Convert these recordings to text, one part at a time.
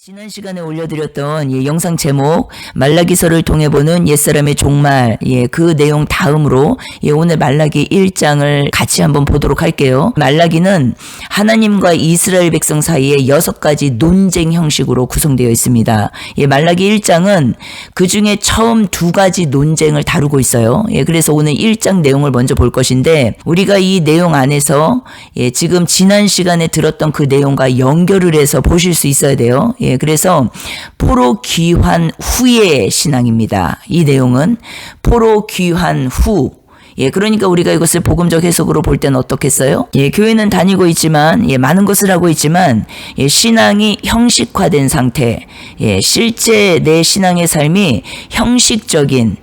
지난 시간에 올려드렸던 영상 제목 말라기서를 통해 보는 옛사람의 종말 그 내용 다음으로 오늘 말라기 1장을 같이 한번 보도록 할게요. 말라기는 하나님과 이스라엘 백성 사이에 6가지 논쟁 형식으로 구성되어 있습니다. 말라기 1장은 그 중에 처음 2가지 논쟁을 다루고 있어요. 그래서 오늘 1장 내용을 먼저 볼 것인데 우리가 이 내용 안에서 지금 지난 시간에 들었던 그 내용과 연결을 해서 보실 수 있어야 돼요. 그래서 포로 귀환 후의 신앙입니다. 이 내용은 포로 귀환 후. 그러니까 우리가 이것을 복음적 해석으로 볼 때는 어떻겠어요? 교회는 다니고 있지만, 많은 것을 하고 있지만, 신앙이 형식화된 상태, 실제 내 신앙의 삶이 형식적인,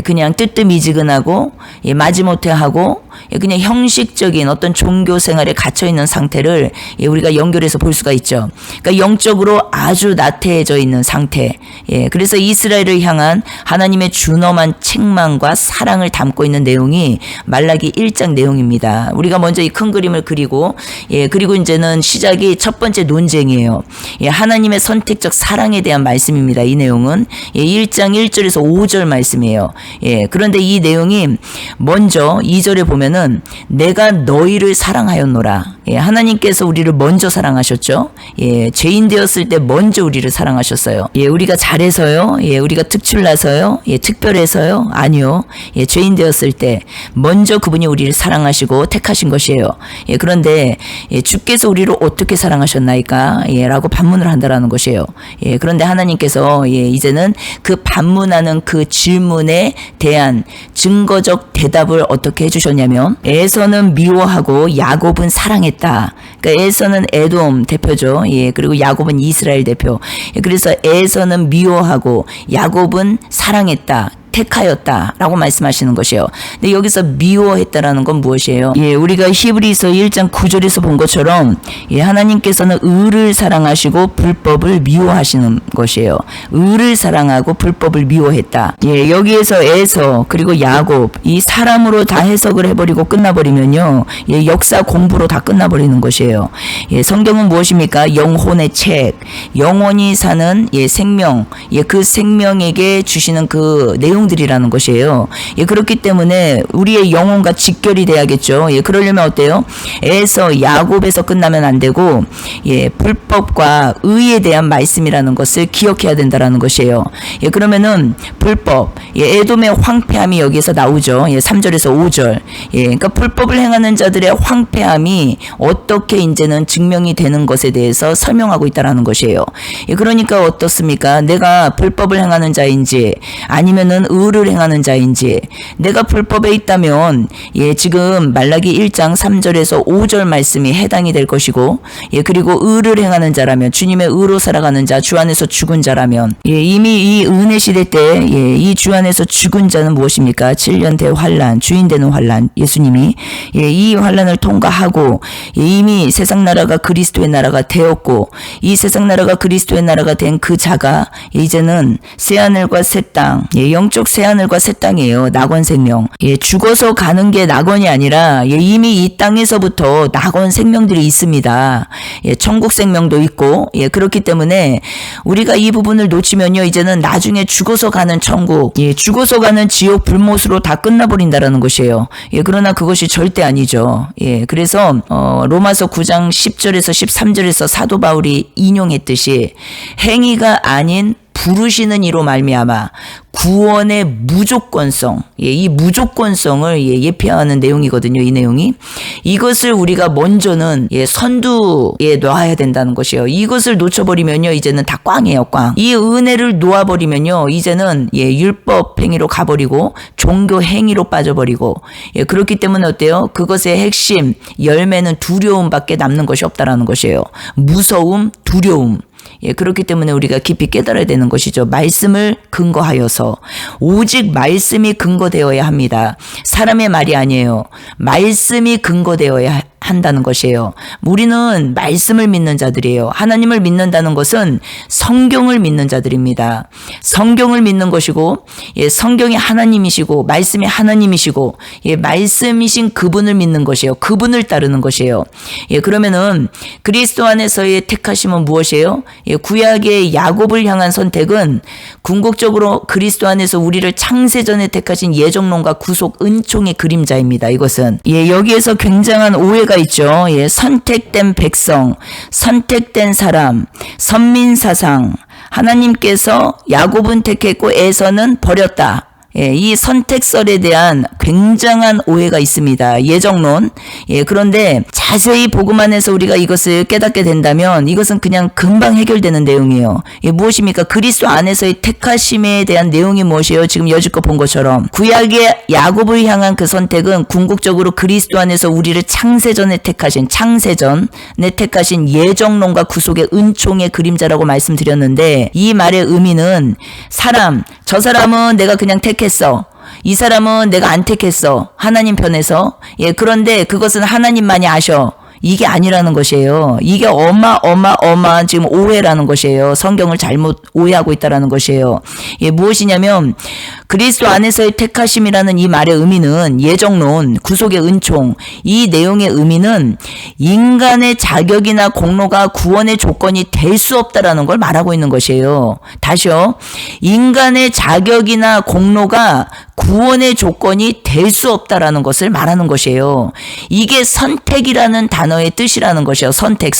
그냥 뜨뜻미지근하고, 마지못해 하고, 그냥 형식적인 어떤 종교 생활에 갇혀있는 상태를 우리가 연결해서 볼 수가 있죠. 그러니까 영적으로 아주 나태해져 있는 상태. 그래서 이스라엘을 향한 하나님의 준엄한 책망과 사랑을 담고 있는 내용이 말라기 1장 내용입니다. 우리가 먼저 이 큰 그림을 그리고 그리고 이제는 시작이 첫 번째 논쟁이에요. 하나님의 선택적 사랑에 대한 말씀입니다. 이 내용은 1장 1절에서 5절 말씀이에요. 그런데 이 내용이 먼저 2절에 보면은 내가 너희를 사랑하였노라. 하나님께서 우리를 먼저 사랑하셨죠. 죄인 되었을 때 먼저 우리를 사랑하셨어요. 우리가 잘해서요. 우리가 특출나서요. 특별해서요. 아니요. 죄인 되었을 때 먼저 그분이 우리를 사랑하시고 택하신 것이에요. 그런데 주께서 우리를 어떻게 사랑하셨나이까? 라고 반문을 한다라는 것이에요. 그런데 하나님께서 이제는 그 반문하는 그 질문에 대한 증거적 대답을 어떻게 해주셨냐면 에서는 미워하고 야곱은 사랑했다. 그러니까 에서는 에돔 대표죠. 그리고 야곱은 이스라엘 대표. 그래서 에서는 미워하고 야곱은 사랑했다. 택하였다라고 말씀하시는 것이에요. 근데 여기서 미워했다라는 건 무엇이에요? 우리가 히브리서 1장 9절에서 본 것처럼 하나님께서는 의를 사랑하시고 불법을 미워하시는 것이에요. 의를 사랑하고 불법을 미워했다. 여기에서 에서 그리고 야곱 이 사람으로 다 해석을 해버리고 끝나버리면요. 역사 공부로 다 끝나버리는 것이에요. 성경은 무엇입니까? 영혼의 책, 영원히 사는 생명, 그 생명에게 주시는 그 내용들이라는 것이에요. 그렇기 때문에 우리의 영혼과 직결이 돼야겠죠. 그러려면 어때요? 에서 야곱에서 끝나면 안 되고 불법과 의에 대한 말씀이라는 것을 기억해야 된다라는 것이에요. 그러면은 불법, 에돔의 황폐함이 여기에서 나오죠. 3절에서 5절. 그러니까 불법을 행하는 자들의 황폐함이 어떻게 이제는 증명이 되는 것에 대해서 설명하고 있다라는 것이에요. 그러니까 어떻습니까? 내가 불법을 행하는 자인지 아니면은 의를 행하는 자인지 내가 불법에 있다면 지금 말라기 1장 3절에서 5절 말씀이 해당이 될 것이고 그리고 의를 행하는 자라면 주님의 의로 살아가는 자, 주 안에서 죽은 자라면 이미 이 은혜 시대 때 이 주 안에서 죽은 자는 무엇입니까? 7년 대환란, 주인 되는 환란, 예수님이 이 환란을 통과하고 이미 세상 나라가 그리스도의 나라가 되었고 이 세상 나라가 그리스도의 나라가 된 그 자가 이제는 새하늘과 새 땅, 영적 새하늘과 새 땅이에요. 낙원 생명. 죽어서 가는 게 낙원이 아니라 이미 이 땅에서부터 낙원 생명들이 있습니다. 천국 생명도 있고 그렇기 때문에 우리가 이 부분을 놓치면요. 이제는 나중에 죽어서 가는 천국, 죽어서 가는 지옥 불못으로 다 끝나버린다라는 것이에요. 그러나 그것이 절대 아니죠. 그래서 로마서 9장 10절에서 13절에서 사도 바울이 인용했듯이 행위가 아닌 부르시는 이로 말미암아 구원의 무조건성, 이 무조건성을 예표하는 내용이거든요. 이 내용이 이것을 우리가 먼저는 선두에 놔야 된다는 것이에요. 이것을 놓쳐버리면요, 이제는 다 꽝이에요, 꽝. 이 은혜를 놓아버리면요, 이제는 율법 행위로 가버리고 종교 행위로 빠져버리고 그렇기 때문에 어때요? 그것의 핵심 열매는 두려움밖에 남는 것이 없다라는 것이에요. 무서움, 두려움. 그렇기 때문에 우리가 깊이 깨달아야 되는 것이죠. 말씀을 근거하여서 오직 말씀이 근거되어야 합니다. 사람의 말이 아니에요. 말씀이 근거되어야 한다는 것이에요. 우리는 말씀을 믿는 자들이에요. 하나님을 믿는다는 것은 성경을 믿는 자들입니다. 성경을 믿는 것이고, 성경이 하나님이시고 말씀이 하나님이시고, 말씀이신 그분을 믿는 것이에요. 그분을 따르는 것이에요. 그러면은 그리스도 안에서의 택하심은 무엇이에요? 구약의 야곱을 향한 선택은 궁극적으로 그리스도 안에서 우리를 창세전에 택하신 예정론과 구속 은총의 그림자입니다. 이것은 여기에서 굉장한 오해가 있죠. 선택된 백성, 선택된 사람, 선민사상, 하나님께서 야곱은 택했고 에서는 버렸다. 이 선택설에 대한 굉장한 오해가 있습니다. 예정론. 그런데 자세히 복음 안에서 우리가 이것을 깨닫게 된다면 이것은 그냥 금방 해결되는 내용이에요. 무엇입니까? 그리스도 안에서의 택하심에 대한 내용이 무엇이에요? 지금 여지껏 본 것처럼 구약의 야곱을 향한 그 선택은 궁극적으로 그리스도 안에서 우리를 창세전에 택하신 예정론과 구속의 은총의 그림자라고 말씀드렸는데, 이 말의 의미는 저 사람은 내가 그냥 택했어. 이 사람은 내가 안 택했어. 하나님 편에서. 그런데 그것은 하나님만이 아셔. 이게 아니라는 것이에요. 이게 어마어마한 지금 오해라는 것이에요. 성경을 잘못 오해하고 있다라는 것이에요. 무엇이냐면 그리스도 안에서의 택하심이라는 이 말의 의미는 예정론, 구속의 은총, 이 내용의 의미는 인간의 자격이나 공로가 구원의 조건이 될 수 없다라는 걸 말하고 있는 것이에요. 다시요. 인간의 자격이나 공로가 구원의 조건이 될 수 없다라는 것을 말하는 것이에요. 이게 선택이라는 단어의 뜻이라는 것이에요. 선택.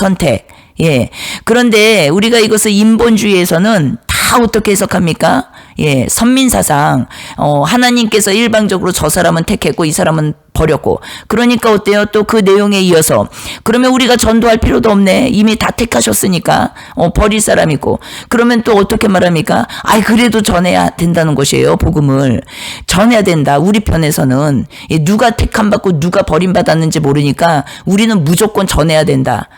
그런데 우리가 이것을 인본주의에서는 다 어떻게 해석합니까? 선민사상. 하나님께서 일방적으로 저 사람은 택했고 이 사람은 버렸고. 그러니까 어때요? 또 그 내용에 이어서 그러면 우리가 전도할 필요도 없네. 이미 다 택하셨으니까 버릴 사람 있고. 그러면 또 어떻게 말합니까? 그래도 전해야 된다는 것이에요. 복음을 전해야 된다. 우리 편에서는 누가 택함 받고 누가 버림받았는지 모르니까 우리는 무조건 전해야 된다.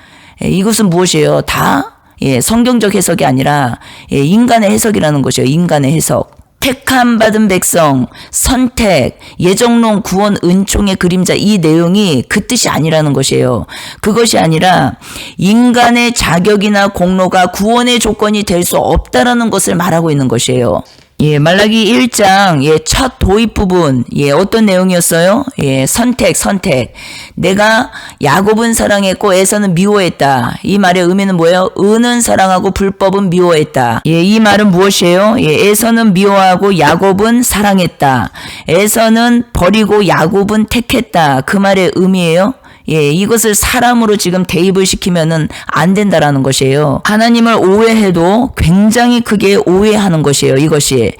이것은 무엇이에요? 다 성경적 해석이 아니라 인간의 해석이라는 것이에요. 인간의 해석. 택함 받은 백성, 선택, 예정론, 구원, 은총의 그림자, 이 내용이 그 뜻이 아니라는 것이에요. 그것이 아니라 인간의 자격이나 공로가 구원의 조건이 될 수 없다라는 것을 말하고 있는 것이에요. 말라기 1장 첫 도입 부분 어떤 내용이었어요? 선택. 내가 야곱은 사랑했고 에서는 미워했다. 이 말의 의미는 뭐예요? 은은 사랑하고 불법은 미워했다. 이 말은 무엇이에요? 에서는 미워하고 야곱은 사랑했다. 에서는 버리고 야곱은 택했다. 그 말의 의미예요. 이것을 사람으로 지금 대입을 시키면은 안 된다라는 것이에요. 하나님을 오해해도 굉장히 크게 오해하는 것이에요. 이것이.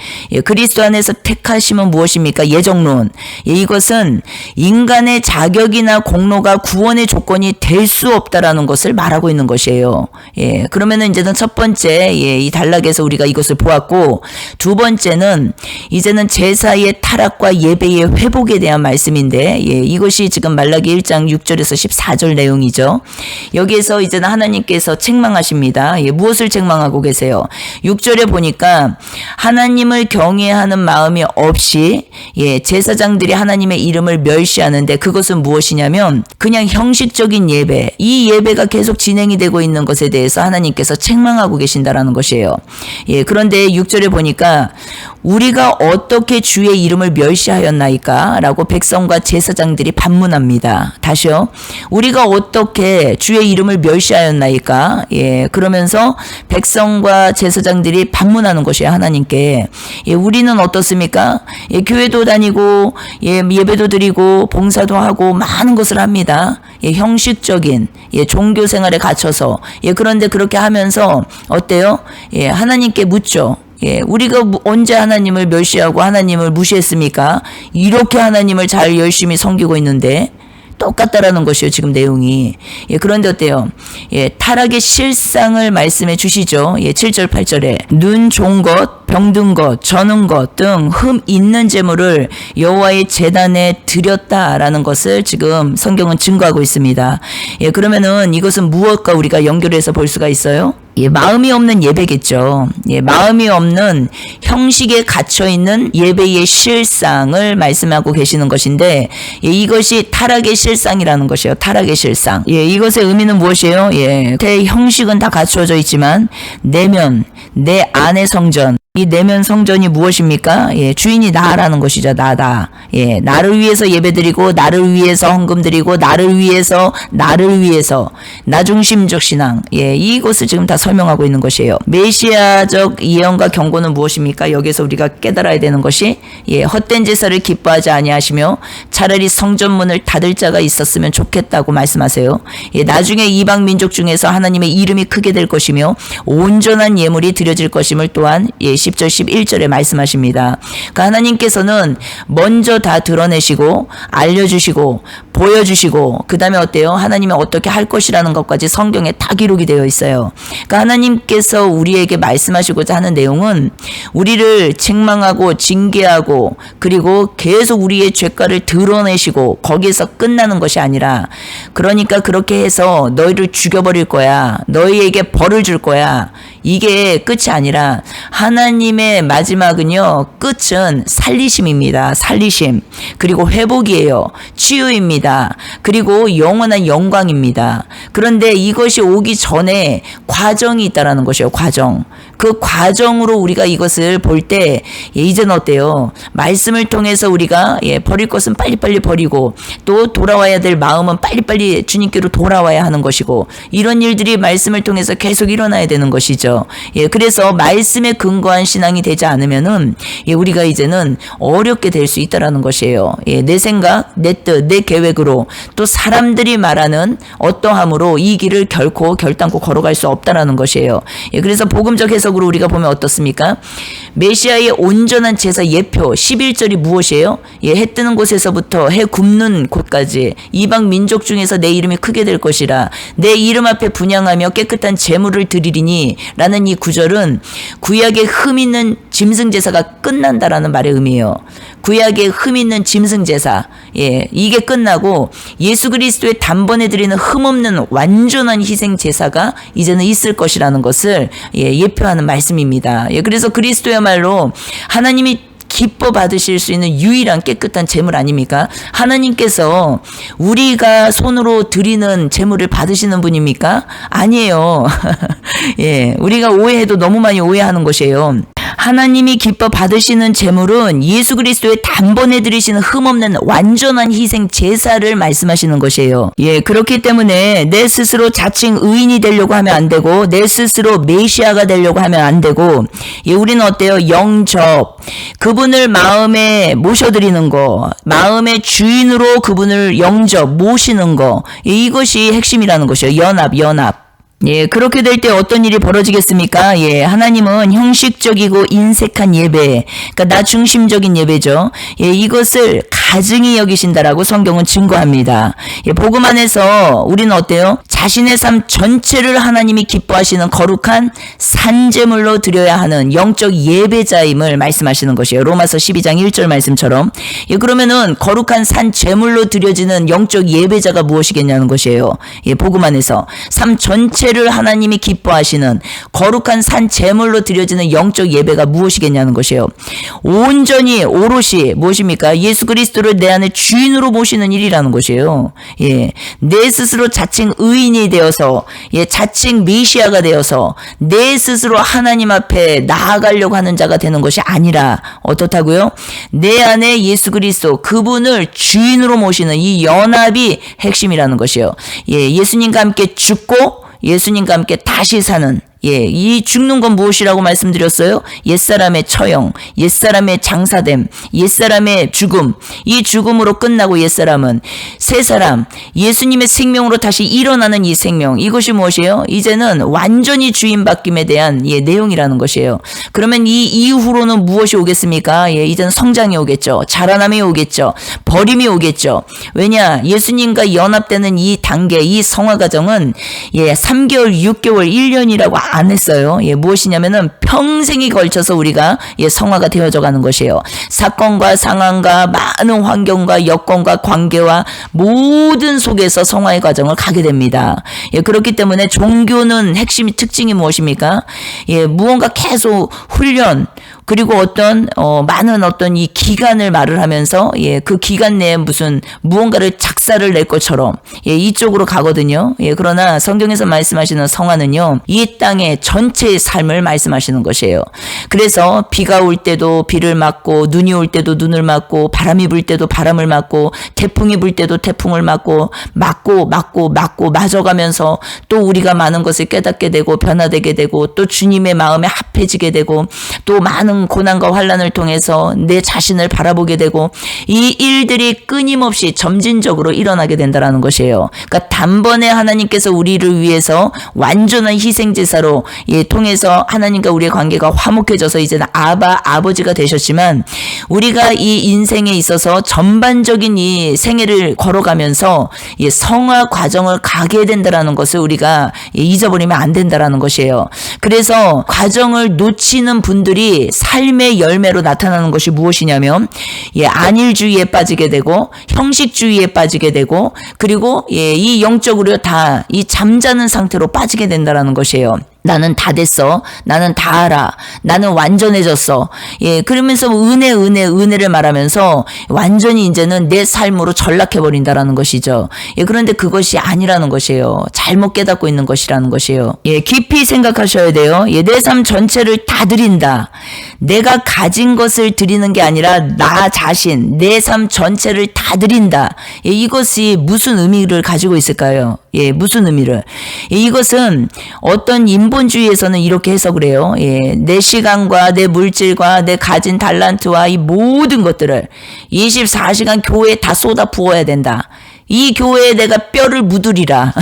그리스도 안에서 택하심은 무엇입니까? 예정론. 이것은 인간의 자격이나 공로가 구원의 조건이 될 수 없다라는 것을 말하고 있는 것이에요. 그러면은 이제는 첫 번째 이 단락에서 우리가 이것을 보았고, 두 번째는 이제는 제사의 타락과 예배의 회복에 대한 말씀인데, 이것이 지금 말라기 1장 6절에서 14절 내용이죠. 여기에서 이제는 하나님께서 책망하십니다. 무엇을 책망하고 계세요? 6절에 보니까 하나님을 경외하는 마음이 없이 제사장들이 하나님의 이름을 멸시하는데, 그것은 무엇이냐면 그냥 형식적인 예배, 이 예배가 계속 진행이 되고 있는 것에 대해서 하나님께서 책망하고 계신다라는 것이에요. 그런데 6절에 보니까 우리가 어떻게 주의 이름을 멸시하였나이까? 라고 백성과 제사장들이 반문합니다. 다시요. 우리가 어떻게 주의 이름을 멸시하였나이까? 그러면서 백성과 제사장들이 반문하는 것이에요. 하나님께. 우리는 어떻습니까? 교회도 다니고 예배도 드리고 봉사도 하고 많은 것을 합니다. 형식적인 종교 생활에 갇혀서. 그런데 그렇게 하면서 어때요? 하나님께 묻죠. 우리가 언제 하나님을 멸시하고 하나님을 무시했습니까? 이렇게 하나님을 잘 열심히 섬기고 있는데 똑같다라는 것이에요. 지금 내용이. 그런데 어때요? 타락의 실상을 말씀해 주시죠. 7절 8절에 눈 좋은 것 병든 것, 저는 것 등 흠 있는 제물을 여호와의 제단에 드렸다라는 것을 지금 성경은 증거하고 있습니다. 예, 그러면은 이것은 무엇과 우리가 연결해서 볼 수가 있어요? 예, 마음이 없는 예배겠죠. 예, 마음이 없는 형식에 갇혀 있는 예배의 실상을 말씀하고 계시는 것인데, 예, 이것이 타락의 실상이라는 것이에요. 타락의 실상. 예, 이것의 의미는 무엇이에요? 예, 대 형식은 다 갖추어져 있지만 내면, 내 안의 성전. 이 내면 성전이 무엇입니까? 예, 주인이 나라는 것이죠. 나다. 예, 나를 위해서 예배드리고, 나를 위해서 헌금드리고, 나를 위해서, 나 중심적 신앙. 예, 이것을 지금 다 설명하고 있는 것이에요. 메시아적 예언과 경고는 무엇입니까? 여기서 우리가 깨달아야 되는 것이, 예, 헛된 제사를 기뻐하지 아니하시며 차라리 성전문을 닫을 자가 있었으면 좋겠다고 말씀하세요. 예, 나중에 이방 민족 중에서 하나님의 이름이 크게 될 것이며 온전한 예물이 드려질 것임을 또한, 예, 10절 11절에 말씀하십니다. 그러니까 하나님께서는 먼저 다 드러내시고 알려주시고 보여주시고 그 다음에 어때요? 하나님이 어떻게 할 것이라는 것까지 성경에 다 기록이 되어 있어요. 그러니까 하나님께서 우리에게 말씀하시고자 하는 내용은 우리를 책망하고 징계하고 그리고 계속 우리의 죄가를 드러내시고 거기에서 끝나는 것이 아니라, 그러니까 그렇게 해서 너희를 죽여버릴 거야, 너희에게 벌을 줄 거야, 이게 끝이 아니라 하나님의 마지막은요, 끝은 살리심입니다. 살리심. 그리고 회복이에요. 치유입니다. 그리고 영원한 영광입니다. 그런데 이것이 오기 전에 과정이 있다라는 것이에요. 과정. 그 과정으로 우리가 이것을 볼 때, 예, 이제는 어때요? 말씀을 통해서 우리가, 예, 버릴 것은 빨리빨리 버리고 또 돌아와야 될 마음은 빨리빨리 주님께로 돌아와야 하는 것이고, 이런 일들이 말씀을 통해서 계속 일어나야 되는 것이죠. 예, 그래서 말씀에 근거한 신앙이 되지 않으면은, 예, 우리가 이제는 어렵게 될 수 있다라는 것이에요. 예, 내 생각, 내 뜻, 내 계획으로 또 사람들이 말하는 어떠함으로 이 길을 결단코 걸어갈 수 없다라는 것이에요. 예, 그래서 복음적 해석으로 우리가 보면 어떻습니까? 메시아의 온전한 제사 예표 11절이 무엇이에요? 예, 해 뜨는 곳에서부터 해 굽는 곳까지 이방 민족 중에서 내 이름이 크게 될 것이라, 내 이름 앞에 분향하며 깨끗한 제물을 드리리니 라는 이 구절은 구약의 흠 있는 짐승 제사가 끝난다라는 말의 의미예요. 구약의 흠 있는 짐승 제사, 예, 이게 끝나고 예수 그리스도의 단번에 드리는 흠 없는 완전한 희생 제사가 이제는 있을 것이라는 것을, 예, 예표하는 말씀입니다. 예, 그래서 그리스도야말로 하나님이 기뻐 받으실 수 있는 유일한 깨끗한 제물 아닙니까? 하나님께서 우리가 손으로 드리는 제물을 받으시는 분입니까? 아니에요. 예, 우리가 오해해도 너무 많이 오해하는 것이에요. 하나님이 기뻐 받으시는 제물은 예수 그리스도의 단번에 드리시는 흠없는 완전한 희생 제사를 말씀하시는 것이에요. 예, 그렇기 때문에 내 스스로 자칭 의인이 되려고 하면 안 되고, 내 스스로 메시아가 되려고 하면 안 되고, 예, 우리는 어때요? 영접, 그분을 마음에 모셔드리는 거, 마음의 주인으로 그분을 영접, 모시는 거, 예, 이것이 핵심이라는 것이에요. 연합. 예, 그렇게 될 때 어떤 일이 벌어지겠습니까? 예, 하나님은 형식적이고 인색한 예배, 그러니까 나 중심적인 예배죠. 예, 이것을 가증히 여기신다라고 성경은 증거합니다. 예, 복음 안에서 우리는 어때요? 자신의 삶 전체를 하나님이 기뻐하시는 거룩한 산제물로 드려야 하는 영적 예배자임을 말씀하시는 것이에요. 로마서 12장 1절 말씀처럼. 예, 그러면은 거룩한 산제물로 드려지는 영적 예배자가 무엇이겠냐는 것이에요. 예, 복음 안에서 삶 전체를 하나님이 기뻐하시는 거룩한 산 제물로 드려지는 영적 예배가 무엇이겠냐는 것이에요. 온전히 오롯이 무엇입니까? 예수 그리스도를 내 안에 주인으로 모시는 일이라는 것이에요. 예, 내 스스로 자칭 의인이 되어서, 예, 자칭 메시아가 되어서 내 스스로 하나님 앞에 나아가려고 하는 자가 되는 것이 아니라 어떻다고요? 내 안에 예수 그리스도 그분을 주인으로 모시는 이 연합이 핵심이라는 것이에요. 예, 예수님과 함께 죽고 예수님과 함께 다시 사는, 예, 이 죽는 건 무엇이라고 말씀드렸어요? 옛사람의 처형, 옛사람의 장사됨, 옛사람의 죽음, 이 죽음으로 끝나고 옛사람은 새 사람, 예수님의 생명으로 다시 일어나는 이 생명, 이것이 무엇이에요? 이제는 완전히 주인 바뀜에 대한, 예, 내용이라는 것이에요. 그러면 이 이후로는 무엇이 오겠습니까? 예, 이제는 성장이 오겠죠. 자라남이 오겠죠. 버림이 오겠죠. 왜냐? 예수님과 연합되는 이 단계, 이 성화 과정은, 예, 3개월, 6개월, 1년이라고 안 했어요. 예, 무엇이냐면은 평생이 걸쳐서 우리가 성화가 되어져 가는 것이에요. 사건과 상황과 많은 환경과 여건과 관계와 모든 속에서 성화의 과정을 가게 됩니다. 예, 그렇기 때문에 종교는 핵심 특징이 무엇입니까? 예, 무언가 계속 훈련 그리고 많은 이 기간을 말을 하면서, 그 기간 내에 무언가를 작사를 낼 것처럼, 이쪽으로 가거든요. 그러나 성경에서 말씀하시는 성화는요, 이 땅의 전체의 삶을 말씀하시는 것이에요. 그래서 비가 올 때도 비를 맞고, 눈이 올 때도 눈을 맞고, 바람이 불 때도 바람을 맞고, 태풍이 불 때도 태풍을 맞고, 맞아가면서 또 우리가 많은 것을 깨닫게 되고, 변화되게 되고, 또 주님의 마음에 합해지게 되고, 또 많은 고난과 환난을 통해서 내 자신을 바라보게 되고 이 일들이 끊임없이 점진적으로 일어나게 된다는 것이에요. 그러니까 단번에 하나님께서 우리를 위해서 완전한 희생제사로 통해서 하나님과 우리의 관계가 화목해져서 이제는 아버지가 되셨지만 우리가 이 인생에 있어서 전반적인 이 생애를 걸어가면서 성화 과정을 가게 된다는 것을 우리가 잊어버리면 안 된다는 것이에요. 그래서 과정을 놓치는 분들이 삶의 열매로 나타나는 것이 무엇이냐면 안일주의에 빠지게 되고 형식주의에 빠지게 되고 그리고 이 영적으로 다 이 잠자는 상태로 빠지게 된다는 것이에요. 나는 다 됐어. 나는 다 알아. 나는 완전해졌어. 그러면서 은혜를 말하면서 완전히 이제는 내 삶으로 전락해버린다라는 것이죠. 그런데 그것이 아니라는 것이에요. 잘못 깨닫고 있는 것이라는 것이에요. 깊이 생각하셔야 돼요. 내 삶 전체를 다 드린다. 내가 가진 것을 드리는 게 아니라 나 자신, 내 삶 전체를 다 드린다. 이것이 무슨 의미를 가지고 있을까요? 무슨 의미를? 이것은 어떤 인본주의에서는 이렇게 해석을 해요. 내 시간과 내 물질과 내 가진 달란트와 이 모든 것들을 24시간 교회에 다 쏟아 부어야 된다. 이 교회에 내가 뼈를 묻으리라.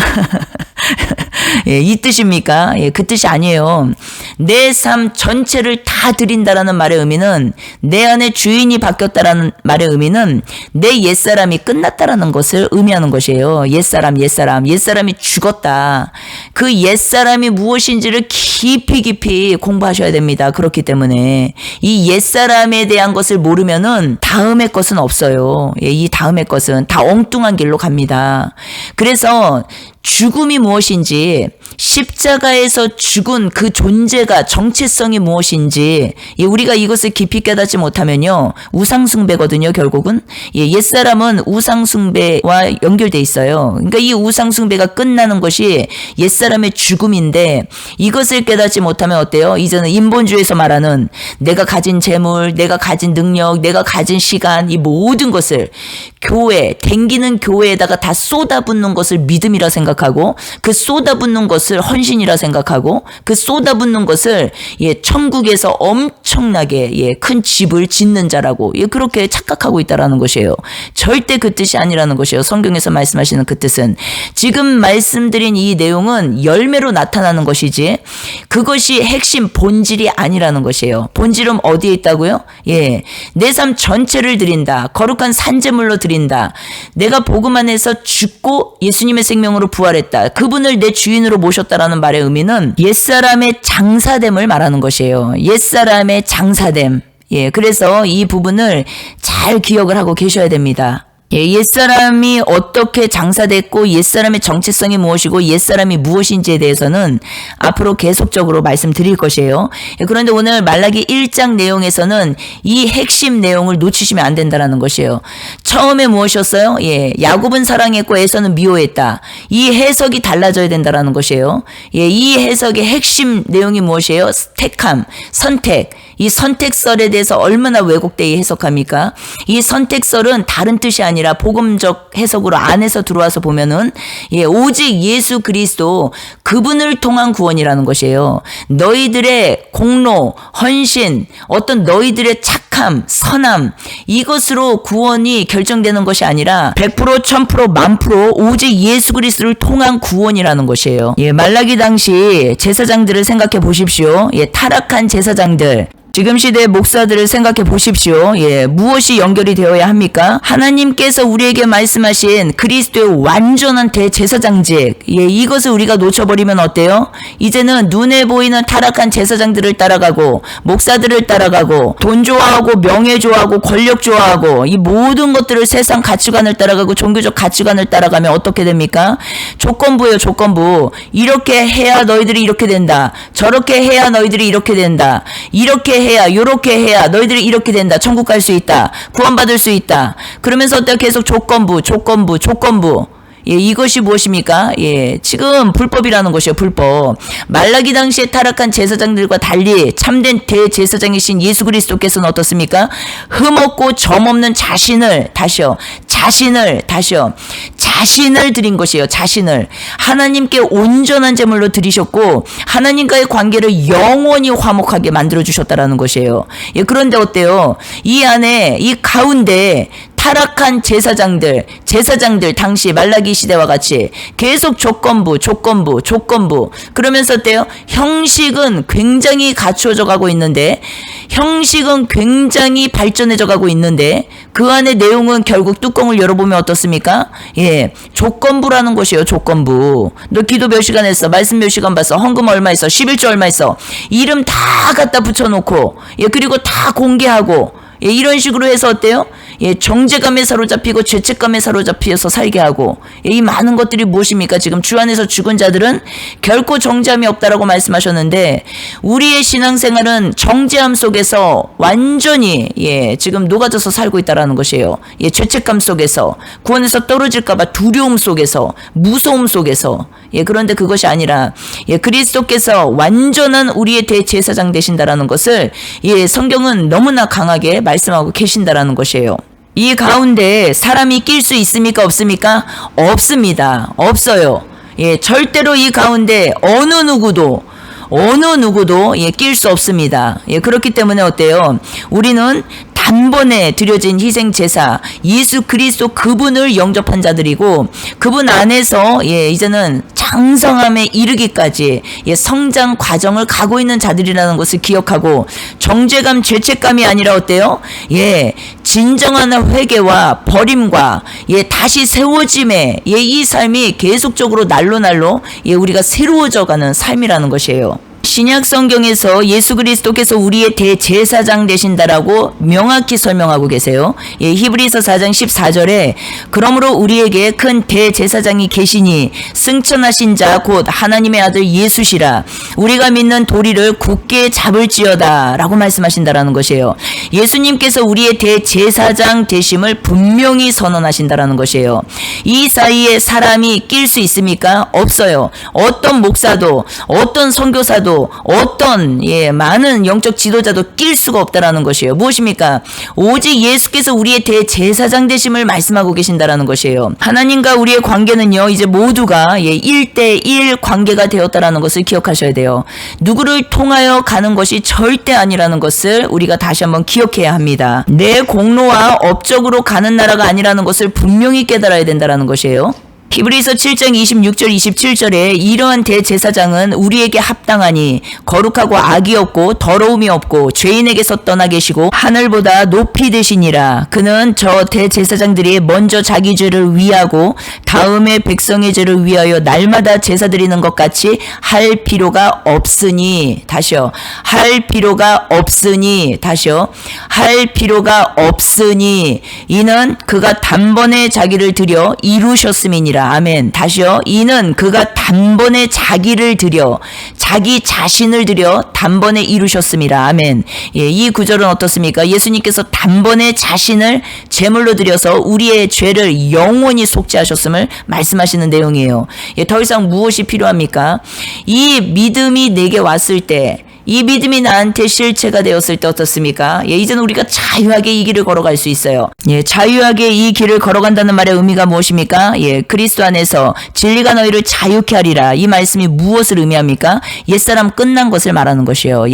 이 뜻입니까? 그 뜻이 아니에요. 내 삶 전체를 다 드린다라는 말의 의미는 내 안에 주인이 바뀌었다라는 말의 의미는 내 옛사람이 끝났다라는 것을 의미하는 것이에요. 옛사람이 죽었다. 그 옛사람이 무엇인지를 깊이 공부하셔야 됩니다. 그렇기 때문에 이 옛사람에 대한 것을 모르면은 다음의 것은 없어요. 이 다음의 것은 다 엉뚱한 길로 갑니다. 그래서 죽음이 무엇인지 십자가에서 죽은 그 존재가 정체성이 무엇인지 우리가 이것을 깊이 깨닫지 못하면요 우상숭배거든요. 결국은 옛사람은 우상숭배와 연결돼 있어요. 그러니까 이 우상숭배가 끝나는 것이 옛사람의 죽음인데 이것을 깨닫지 못하면 어때요? 이제는 인본주의에서 말하는 내가 가진 재물, 내가 가진 능력, 내가 가진 시간 이 모든 것을 댕기는 교회에다가 다 쏟아붓는 것을 믿음이라 생각하고 그 쏟아붓는 것을 헌신이라 생각하고 그 쏟아붓는 것을 천국에서 엄청나게 큰 집을 짓는 자라고 그렇게 착각하고 있다라는 것이에요. 절대 그 뜻이 아니라는 것이에요. 성경에서 말씀하시는 그 뜻은 지금 말씀드린 이 내용은 열매로 나타나는 것이지 그것이 핵심 본질이 아니라는 것이에요. 본질은 어디에 있다고요? 내 삶 전체를 드린다. 거룩한 산제물로 드린다. 내가 복음 안에서 죽고 예수님의 생명으로 부활했다. 그분을 내 주인으로 모셨다라는 말의 의미는 옛사람의 장사됨을 말하는 것이에요. 옛사람의 장사됨. 그래서 이 부분을 잘 기억을 하고 계셔야 됩니다. 옛사람이 어떻게 장사됐고 옛사람의 정체성이 무엇이고 옛사람이 무엇인지에 대해서는 앞으로 계속적으로 말씀드릴 것이에요. 그런데 오늘 말라기 1장 내용에서는 이 핵심 내용을 놓치시면 안 된다는 것이에요. 처음에 무엇이었어요? 야곱은 사랑했고 에서는 미워했다. 이 해석이 달라져야 된다는 것이에요. 이 해석의 핵심 내용이 무엇이에요? 택함, 선택. 이 선택설에 대해서 얼마나 왜곡되어 해석합니까? 이 선택설은 다른 뜻이 아니라 복음적 해석으로 안에서 들어와서 보면은 오직 예수 그리스도 그분을 통한 구원이라는 것이에요. 너희들의 공로, 헌신, 어떤 너희들의 착함, 선함 이것으로 구원이 결정되는 것이 아니라 100%, 1000%, 1000% 오직 예수 그리스도를 통한 구원이라는 것이에요. 말라기 당시 제사장들을 생각해 보십시오. 타락한 제사장들 지금 시대의 목사들을 생각해 보십시오. 예, 무엇이 연결이 되어야 합니까? 하나님께서 우리에게 말씀하신 그리스도의 완전한 대제사장직, 예, 이것을 우리가 놓쳐버리면 어때요? 이제는 눈에 보이는 타락한 제사장들을 따라가고 목사들을 따라가고 돈 좋아하고 명예 좋아하고 권력 좋아하고 이 모든 것들을 세상 가치관을 따라가고 종교적 가치관을 따라가면 어떻게 됩니까? 조건부예요, 조건부. 이렇게 해야 너희들이 이렇게 된다. 저렇게 해야 너희들이 이렇게 된다. 이렇게 해야 요렇게 해야 너희들이 이렇게 된다. 천국 갈 수 있다. 구원받을 수 있다. 그러면서 어때요? 계속 조건부. 예, 이것이 무엇입니까? 예, 지금 불법이라는 것이요, 불법. 말라기 당시에 타락한 제사장들과 달리 참된 대제사장이신 예수 그리스도께서는 어떻습니까? 흠없고 점없는 자신을 드린 것이에요. 자신을 하나님께 온전한 제물로 드리셨고 하나님과의 관계를 영원히 화목하게 만들어 주셨다라는 것이에요. 예, 그런데 어때요? 이 안에 이 가운데 타락한 제사장들 당시 말라기 시대와 같이 계속 조건부 그러면서 어때요? 형식은 굉장히 갖추어져 가고 있는데 형식은 굉장히 발전해져 가고 있는데 그 안에 내용은 결국 뚜껑을 열어보면 어떻습니까? 예, 조건부라는 것이에요. 조건부. 너 기도 몇 시간 했어? 말씀 몇 시간 봤어? 헌금 얼마 했어? 11조 얼마 했어? 이름 다 갖다 붙여놓고 예, 그리고 다 공개하고 예, 이런 식으로 해서 어때요? 예, 정죄감에 사로잡히고 죄책감에 사로잡혀서 살게 하고 예, 이 많은 것들이 무엇입니까? 지금 주 안에서 죽은 자들은 결코 정죄함이 없다라고 말씀하셨는데 우리의 신앙생활은 정죄함 속에서 완전히 예, 지금 녹아져서 살고 있다라는 것이에요. 예, 죄책감 속에서 구원에서 떨어질까봐 두려움 속에서 무서움 속에서 예, 그런데 그것이 아니라 예, 그리스도께서 완전한 우리의 대제사장 되신다라는 것을 예, 성경은 너무나 강하게 말씀하고 계신다라는 것이에요. 이 가운데 사람이 낄 수 있습니까? 없습니까? 없습니다. 없어요. 예, 절대로 이 가운데 어느 누구도 예, 낄 수 없습니다. 예, 그렇기 때문에 어때요? 우리는 단번에 드려진 희생 제사 예수 그리스도 그분을 영접한 자들이고 그분 안에서 예, 이제는 장성함에 이르기까지 예, 성장 과정을 가고 있는 자들이라는 것을 기억하고 정죄감 죄책감이 아니라 어때요? 예, 진정한 회개와 버림과 예, 다시 세워짐에 예, 이 삶이 계속적으로 날로 예, 우리가 새로워져가는 삶이라는 것이에요. 신약 성경에서 예수 그리스도께서 우리의 대제사장 되신다라고 명확히 설명하고 계세요. 예, 히브리서 4장 14절에 그러므로 우리에게 큰 대제사장이 계시니 승천하신 자 곧 하나님의 아들 예수시라 우리가 믿는 도리를 굳게 잡을지어다 라고 말씀하신다라는 것이에요. 예수님께서 우리의 대제사장 되심을 분명히 선언하신다라는 것이에요. 이 사이에 사람이 낄 수 있습니까? 없어요. 어떤 목사도 어떤 선교사도 어떤 예, 많은 영적 지도자도 낄 수가 없다라는 것이에요. 무엇입니까? 오직 예수께서 우리의 대제사장 되심을 말씀하고 계신다라는 것이에요. 하나님과 우리의 관계는요, 이제 모두가 예, 1대1 관계가 되었다라는 것을 기억하셔야 돼요. 누구를 통하여 가는 것이 절대 아니라는 것을 우리가 다시 한번 기억해야 합니다. 내 공로와 업적으로 가는 나라가 아니라는 것을 분명히 깨달아야 된다라는 것이에요. 히브리서 7장 26절 27절에 이러한 대제사장은 우리에게 합당하니 거룩하고 악이 없고 더러움이 없고 죄인에게서 떠나 계시고 하늘보다 높이 되시니라. 그는 저 대제사장들이 먼저 자기 죄를 위하고 다음에 백성의 죄를 위하여 날마다 제사 드리는 것 같이 할 필요가 없으니 다시요. 할 필요가 없으니 다시요. 할 필요가 없으니 이는 그가 단번에 자기를 드려 이루셨음이니라. 아멘. 다시요. 이는 그가 단번에 자기를 드려 자기 자신을 드려 단번에 이루셨음이라. 아멘. 예, 이 구절은 어떻습니까? 예수님께서 단번에 자신을 제물로 드려서 우리의 죄를 영원히 속죄하셨음을 말씀하시는 내용이에요. 예, 더 이상 무엇이 필요합니까? 이 믿음이 내게 왔을 때 이 믿음이 나한테 실체가 되었을 때 어떻습니까? 예, 이제는 우리가 자유하게 이 길을 걸어갈 수 있어요. 예, 자유하게 이 길을 걸어간다는 말의 의미가 무엇입니까? 예, 그리스도 안에서 진리가 너희를 자유케 하리라. 이 말씀이 무엇을 의미합니까? 옛사람 끝난 것을 말하는 것이에요.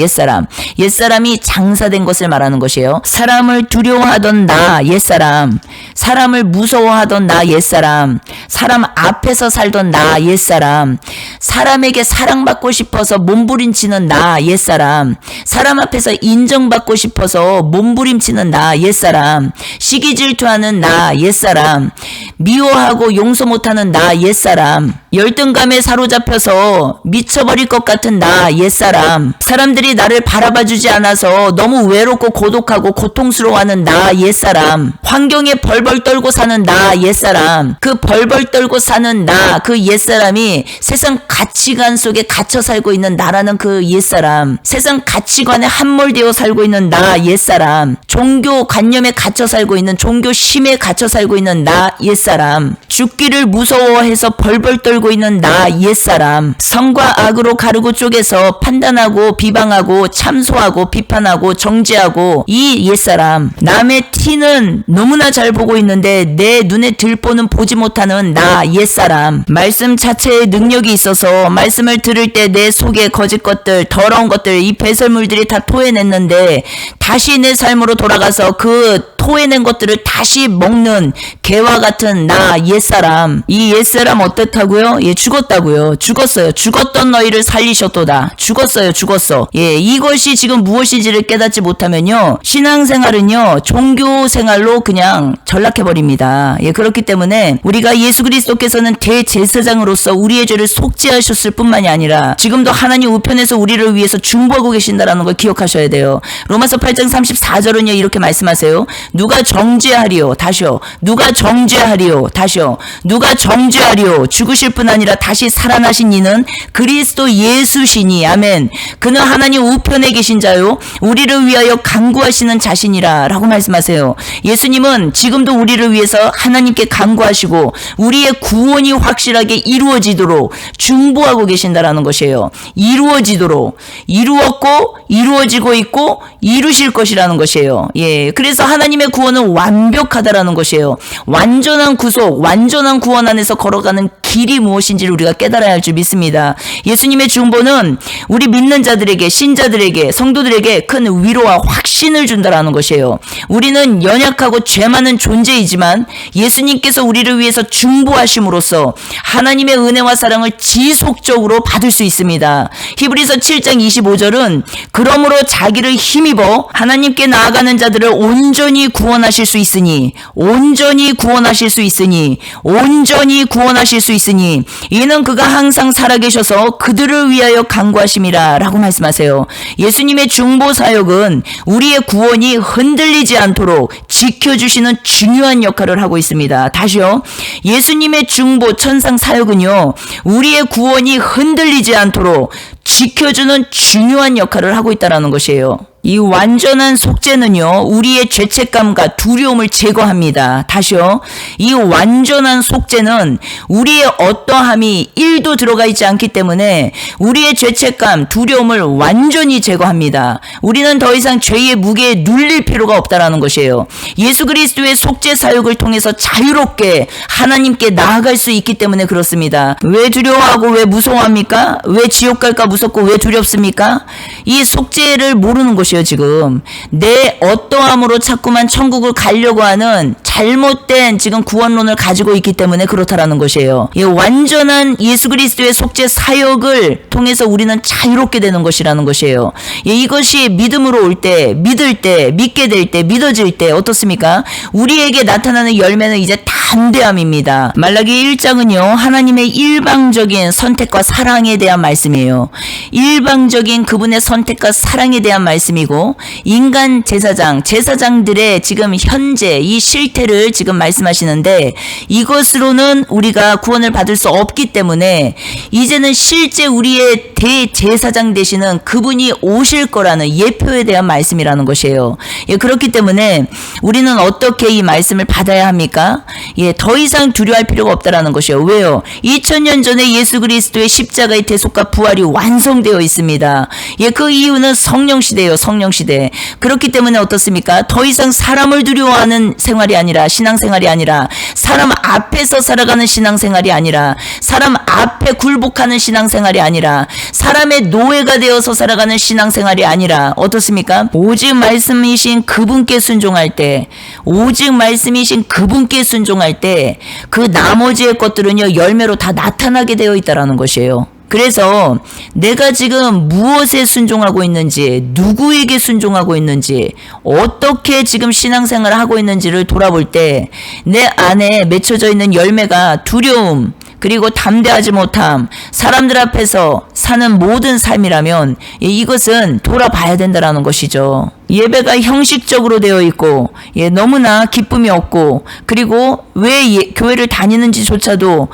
옛사람이 장사된 것을 말하는 것이에요. 사람을 두려워하던 나 옛사람, 사람을 무서워하던 나 옛사람, 사람 앞에서 살던 나 옛사람, 사람에게 사랑받고 싶어서 몸부림치는 나 옛사람, 옛사람. 사람 앞에서 인정받고 싶어서 몸부림치는 나 옛사람. 시기 질투하는 나 옛사람. 미워하고 용서 못하는 나 옛사람. 열등감에 사로잡혀서 미쳐버릴 것 같은 나 옛사람. 사람들이 나를 바라봐주지 않아서 너무 외롭고 고독하고 고통스러워하는 나 옛사람. 환경에 벌벌 떨고 사는 나 옛사람. 그 벌벌 떨고 사는 나, 그 옛사람이 세상 가치관 속에 갇혀 살고 있는 나라는 그 옛사람. 세상 가치관에 함몰되어 살고 있는 나 옛사람. 종교 관념에 갇혀 살고 있는, 종교 심에 갇혀 살고 있는 나 옛사람. 죽기를 무서워해서 벌벌 떨고 있는 나 옛사람. 선과 악으로 가르고 쪼개서 판단하고 비방하고 참소하고 비판하고 정죄하고 이 옛사람. 남의 티는 너무나 잘 보고 있는데 내 눈에 들보는 보지 못하는 나 옛사람. 말씀 자체에 능력이 있어서 말씀을 들을 때 내 속에 거짓 것들, 더러운 것들, 이 배설물들이 다 토해냈는데 다시 내 삶으로 돌아가서 그 토해낸 것들을 다시 먹는 개와 같은 나 옛사람. 이 옛사람 어떻다고요? 예, 죽었다고요. 죽었어요. 죽었던 너희를 살리셨도다. 죽었어요. 죽었어. 예, 이것이 지금 무엇인지를 깨닫지 못하면요, 신앙생활은요 종교 생활로 그냥 전락해버립니다. 예, 그렇기 때문에 우리가 예수 그리스도께서는 대제사장으로서 우리의 죄를 속죄하셨을 뿐만이 아니라 지금도 하나님 우편에서 우리를 위해서 중보하고 계신다라는 걸 기억하셔야 돼요. 로마서 8장 34절은요 이렇게 말씀하세요. 누가 정죄하리요? 다시요. 누가 정죄하리요? 다시요. 누가 정죄하리요? 죽으실 뿐 아니라 다시 살아나신 이는 그리스도 예수시니. 아멘. 그는 하나님 우편에 계신 자요 우리를 위하여 간구하시는 자신이라 라고 말씀하세요. 예수님은 지금도 우리를 위해서 하나님께 간구하시고 우리의 구원이 확실하게 이루어지도록 중보하고 계신다라는 것이에요. 이루어지도록. 이루었고 이루어지고 있고 이루실 것이라는 것이에요. 예, 그래서 하나님의 구원은 완벽하다라는 것이에요. 완전한 구속, 완전한 구원 안에서 걸어가는 길이 무엇인지를 우리가 깨달아야 할 줄 믿습니다. 예수님의 중보는 우리 믿는 자들에게, 신자들에게, 성도들에게 큰 위로와 확신을 준다라는 것이에요. 우리는 연약하고 죄 많은 존재이지만 예수님께서 우리를 위해서 중보하심으로써 하나님의 은혜와 사랑을 지속적으로 받을 수 있습니다. 히브리서 7장 25절은 그러므로 자기를 힘입어 하나님께 나아가는 자들을 온전히 구원하실 수 있으니, 온전히 구원하실 수 있으니, 온전히 구원하실 수 있으니 이는 그가 항상 살아계셔서 그들을 위하여 간구하심이라 라고 말씀하세요. 예수님의 중보 사역은 우리의 구원이 흔들리지 않도록 지켜주시는 중요한 역할을 하고 있습니다. 다시요. 예수님의 중보 천상 사역은요 우리의 구원이 흔들리지 않도록 지켜주는 중요한 역할을 하고 있다는 것이에요. 이 완전한 속죄는요 우리의 죄책감과 두려움을 제거합니다. 다시요. 이 완전한 속죄는 우리의 어떠함이 1도 들어가 있지 않기 때문에 우리의 죄책감, 두려움을 완전히 제거합니다. 우리는 더 이상 죄의 무게에 눌릴 필요가 없다라는 것이에요. 예수 그리스도의 속죄 사역을 통해서 자유롭게 하나님께 나아갈 수 있기 때문에 그렇습니다. 왜 두려워하고 왜 무서워합니까? 왜 지옥 갈까 무섭고 왜 두렵습니까? 이 속죄를 모르는 것이에요. 지금 내 어떠함으로 자꾸만 천국을 가려고 하는 잘못된 지금 구원론을 가지고 있기 때문에 그렇다라는 것이에요. 이 완전한 예수 그리스도의 속죄 사역을 통해서 우리는 자유롭게 되는 것이라는 것이에요. 이것이 믿음으로 올 때, 믿을 때, 믿게 될 때, 믿어질 때 어떻습니까? 우리에게 나타나는 열매는 이제 담대함입니다. 말라기 1장은요 하나님의 일방적인 선택과 사랑에 대한 말씀이에요. 일방적인 그분의 선택과 사랑에 대한 말씀이고, 인간 제사장들의 지금 현재 이 실태를 지금 말씀하시는데, 이것으로는 우리가 구원을 받을 수 없기 때문에 이제는 실제 우리의 대제사장 되시는 그분이 오실 거라는 예표에 대한 말씀이라는 것이에요. 예, 그렇기 때문에 우리는 어떻게 이 말씀을 받아야 합니까? 예, 더 이상 두려워할 필요가 없다라는 것이에요. 왜요? 2000년 전에 예수 그리스도의 십자가의 대속과 부활이 완성되어 있습니다. 예, 그 이유는 성령 시대예요. 성령 시대. 그렇기 때문에 어떻습니까? 더 이상 사람을 두려워하는 생활이 아니라, 신앙생활이 아니라, 사람 앞에서 살아가는 신앙생활이 아니라, 사람 앞에 굴복하는 신앙생활이 아니라, 사람의 노예가 되어서 살아가는 신앙생활이 아니라 어떻습니까? 오직 말씀이신 그분께 순종할 때, 오직 말씀이신 그분께 순종할 때 그 나머지의 것들은요 열매로 다 나타나게 되어 있다라는 것이에요. 그래서 내가 지금 무엇에 순종하고 있는지, 누구에게 순종하고 있는지, 어떻게 지금 신앙생활을 하고 있는지를 돌아볼 때 내 안에 맺혀져 있는 열매가 두려움, 그리고 담대하지 못함, 사람들 앞에서 사는 모든 삶이라면 이것은 돌아봐야 된다는 것이죠. 예배가 형식적으로 되어 있고 너무나 기쁨이 없고, 그리고 왜 교회를 다니는지조차도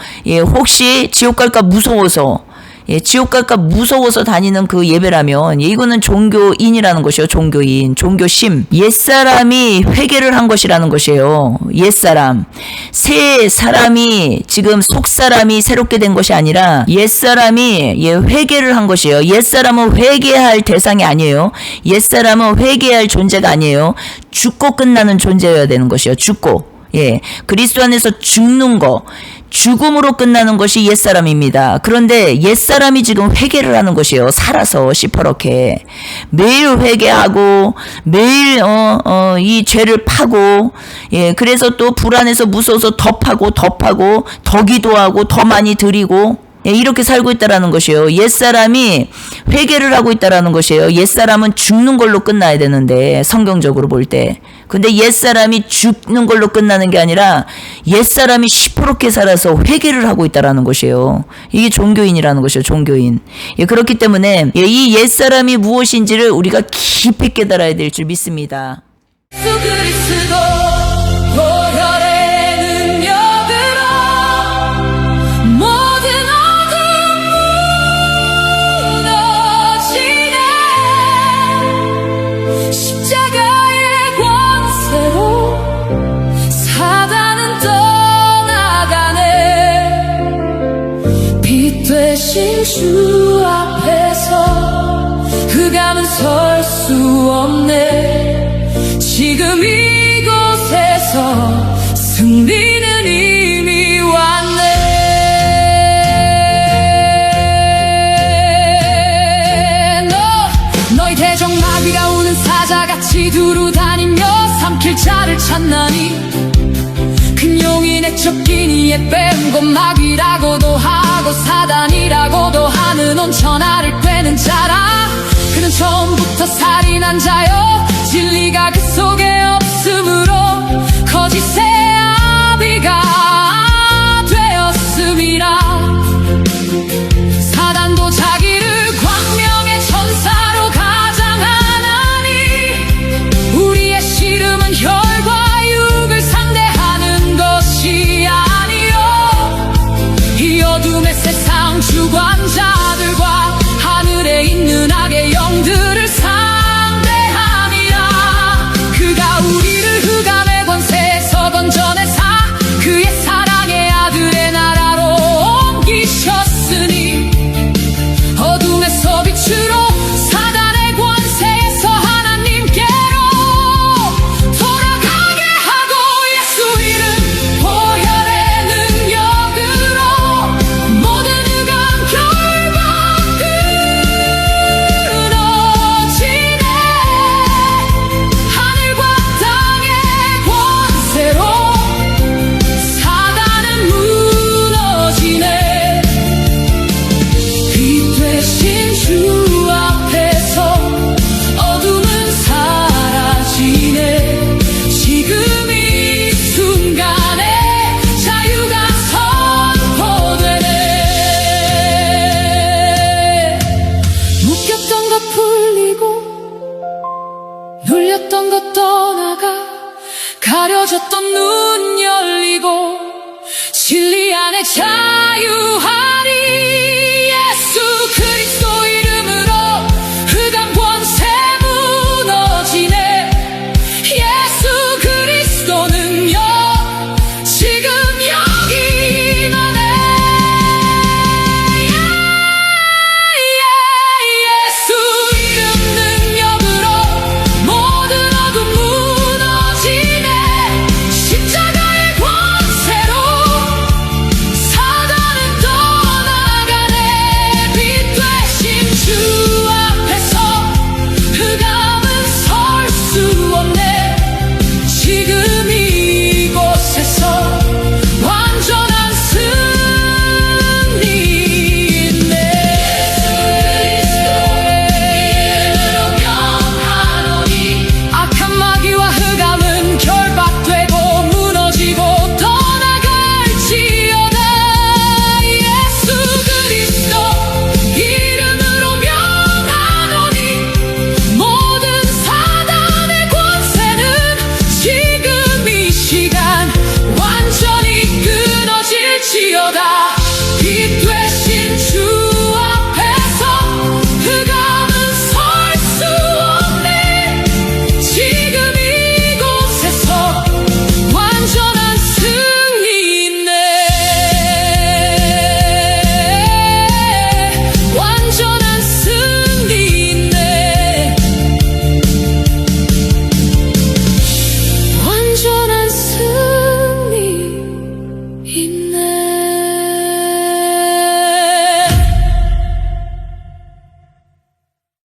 혹시 지옥 갈까 무서워서 지옥 갈까 무서워서 다니는 그 예배라면 이거는 종교인이라는 것이요. 종교인, 종교심. 옛사람이 회개를 한 것이라는 것이에요. 옛사람. 새 사람이 지금 속사람이 새롭게 된 것이 아니라 옛사람이 회개를 한 것이에요. 옛사람은 회개할 대상이 아니에요. 옛사람은 회개할 존재가 아니에요. 죽고 끝나는 존재여야 되는 것이에요. 죽고. 그리스도 안에서 죽는 거, 죽음으로 끝나는 것이 옛사람입니다. 그런데 옛사람이 지금 회개를 하는 것이에요. 살아서 시퍼렇게 매일 회개하고 매일 이 죄를 파고, 그래서 또 불안해서 무서워서 더 파고 더 기도하고 더 많이 드리고, 이렇게 살고 있다라는 것이에요. 옛사람이 회개를 하고 있다라는 것이에요. 옛사람은 죽는 걸로 끝나야 되는데, 성경적으로 볼 때. 근데 옛사람이 죽는 걸로 끝나는 게 아니라 옛사람이 시퍼렇게 살아서 회개를 하고 있다라는 것이에요. 이게 종교인이라는 것이에요. 종교인. 그렇기 때문에 이 옛사람이 무엇인지를 우리가 깊이 깨달아야 될 줄 믿습니다. 되신 주 앞에서 흑암은 설 수 없네. 지금 이곳에서 승리는 이미 왔네. 너희 대적 마귀가 우는 사자같이 두루다니며 삼킬 자를 찾나니, 큰 용이 내쫓긴 이에 빼은 것 마귀라고도 하고 사단이라고도 하는 온천하를 꿰는 자라. 그는 처음부터 살인한 자요, 진리가 그 속에 없으므로 거짓의 아비가 되었음이라. 사단도 자기를 광명의 천사로 가장하나니, 우리의 씨름은 혈과 육을 상대하는 것이 아니요, 이 어둠의 세상 주관자들과 하늘에 있는 악의 영들을 상대함이라. 그가 우리를 흑암의 권세에서 건져내사 그의 사랑의 아들의 나라로 옮기셨으니, 어둠에서 빛으로 사단의 권세에서 하나님께로 돌아가게 하고, 예수 이름 보혈의 능력으로 모든 흑암 결박 끊어지네. 하늘과 땅의 권세로 사단은 무너지네. 빛 되신 주 앞에서 어둠은 사라지네. 지금 이 순간에 자유가 선포되네. 묶였던 것 풀리고 눌렸던 것 떠나가, 가려졌던 눈 열리고 진리 안에 자유하리.